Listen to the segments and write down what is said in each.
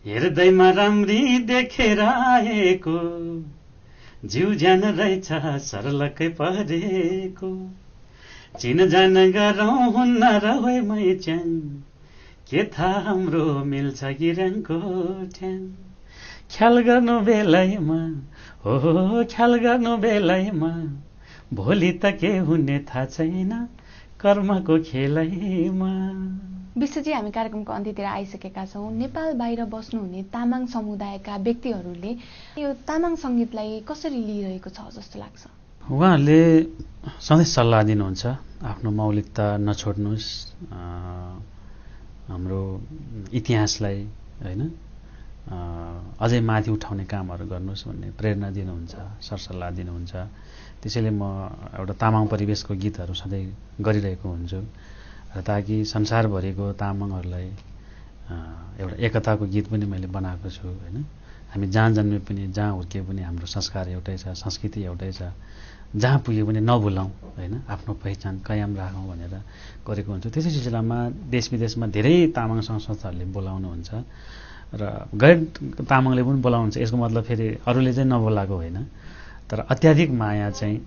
हेर्दैमा राम्री देखेर आएको जिउ ज्यान रहेछ सरलकै परेको चिनजान गरौँ हुन्न रहे मै च्याङ के थाहा हाम्रो मिल्छ कि रङको ठ्याङ ख्याल गर्नु बेलैमा हो ख्याल गर्नु बेलैमा भोलि त के हुने थाहा छैन कर्मको खेलैमा। विश्वजी, हामी कार्यक्रमको अन्त्यतिर आइसकेका छौँ। नेपाल बाहिर बस्नुहुने तामाङ समुदायका व्यक्तिहरूले यो तामाङ सङ्गीतलाई कसरी लिइरहेको छ जस्तो लाग्छ? उहाँहरूले सधैँ सल्लाह दिनुहुन्छ, आफ्नो मौलिकता नछोड्नुहोस्, हाम्रो इतिहासलाई होइन अझै माथि उठाउने कामहरू गर्नुहोस् भन्ने प्रेरणा दिनुहुन्छ, सरसल्लाह दिनुहुन्छ। त्यसैले म एउटा तामाङ परिवेशको गीतहरू सधैँ गरिरहेको हुन्छु र ताकि संसारभरिको तामाङहरूलाई एउटा एकताको गीत पनि मैले बनाएको छु होइन। हामी जहाँ जन्मे पनि, जहाँ हुर्के पनि हाम्रो संस्कार एउटै छ, संस्कृति एउटै छ, जहाँ पुगे पनि नभुलाउँ होइन, आफ्नो पहिचान कायम राखौँ भनेर गरेको हुन्छु। त्यसै सिलसिलामा देश विदेशमा धेरै तामाङ संस्थाहरूले बोलाउनुहुन्छ र गैर तामाङले पनि बोलाउनुहुन्छ। यसको मतलब फेरि अरूले चाहिँ नबोलाएको होइन, तर अत्याधिक माया चाहिँ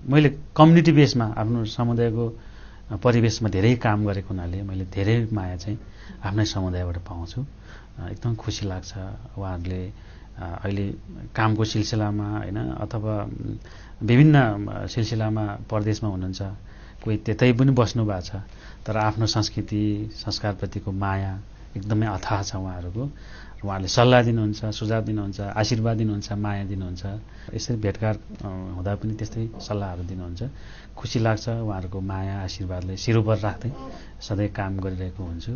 मैले कम्युनिटी बेसमा आफ्नो समुदायको परिवेशमा धेरै काम गरेको हुनाले मैले धेरै माया चाहिँ आफ्नै समुदायबाट पाउँछु। एकदम खुसी लाग्छ। उहाँहरूले अहिले कामको सिलसिलामा होइन अथवा विभिन्न सिलसिलामा परदेशमा हुनुहुन्छ, कोही त्यतै पनि बस्नु भएको छ, तर आफ्नो संस्कृति संस्कारप्रतिको माया एकदमै अथाह छ उहाँहरूको। उहाँहरूले सल्लाह दिनुहुन्छ, सुझाव दिनुहुन्छ, आशीर्वाद दिनुहुन्छ, माया दिनुहुन्छ। यसरी भेटघाट हुँदा पनि त्यस्तै सल्लाहहरू दिनुहुन्छ। खुसी लाग्छ। उहाँहरूको माया आशीर्वादले सिरोपर राख्दै सधैँ काम गरिरहेको हुन्छु।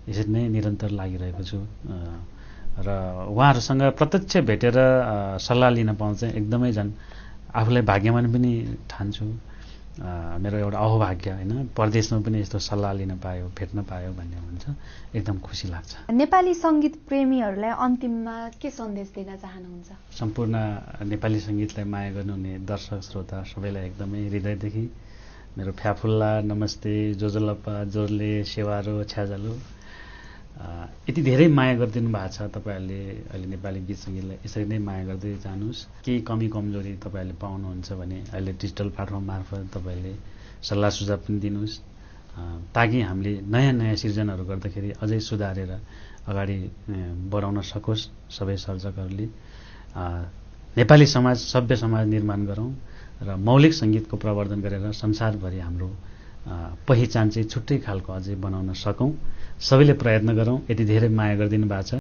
यसरी नै निरन्तर लागिरहेको छु र उहाँहरूसँग प्रत्यक्ष भेटेर सल्लाह लिन पाउनु चाहिँ एकदमै झन् आफूलाई भाग्यमान पनि ठान्छु। मेरो एउटा अहोभाग्य होइन, परदेशमा पनि यस्तो सल्लाह लिन पायो, भेट्न पायो भन्ने हुन्छ, एकदम खुसी लाग्छ। नेपाली सङ्गीत प्रेमीहरूलाई अन्तिममा के सन्देश दिन चाहनुहुन्छ? सम्पूर्ण नेपाली सङ्गीतलाई माया गर्नुहुने दर्शक श्रोता सबैलाई एकदमै हृदयदेखि मेरो फ्याफुल्ला नमस्ते, जोजलप्पा, जोर्ले, सेवारो, छ्याजालो। यति धेरै माया गरिदिनु भएको छ तपाईँहरूले अहिले नेपाली गीत सङ्गीतलाई। यसरी नै माया गर्दै जानुहोस्। केही कमी कमजोरी तपाईँहरूले पाउनुहुन्छ भने अहिले डिजिटल प्लेटफर्म मार्फत तपाईँहरूले सल्लाह सुझाव पनि दिनुहोस्, ताकि हामीले नयाँ नयाँ सिर्जनाहरू गर्दाखेरि अझै सुधारेर अगाडि बढाउन सकोस्। सबै सर्जकहरूले नेपाली समाज, सभ्य समाज निर्माण गरौँ र मौलिक सङ्गीतको प्रवर्धन गरेर संसारभरि हाम्रो पहिचान चाहिँ छुट्टै खालको अझै बनाउन सकौँ। सबैले प्रयत्न गरौँ। यति धेरै माया गरिदिनु भएको छ।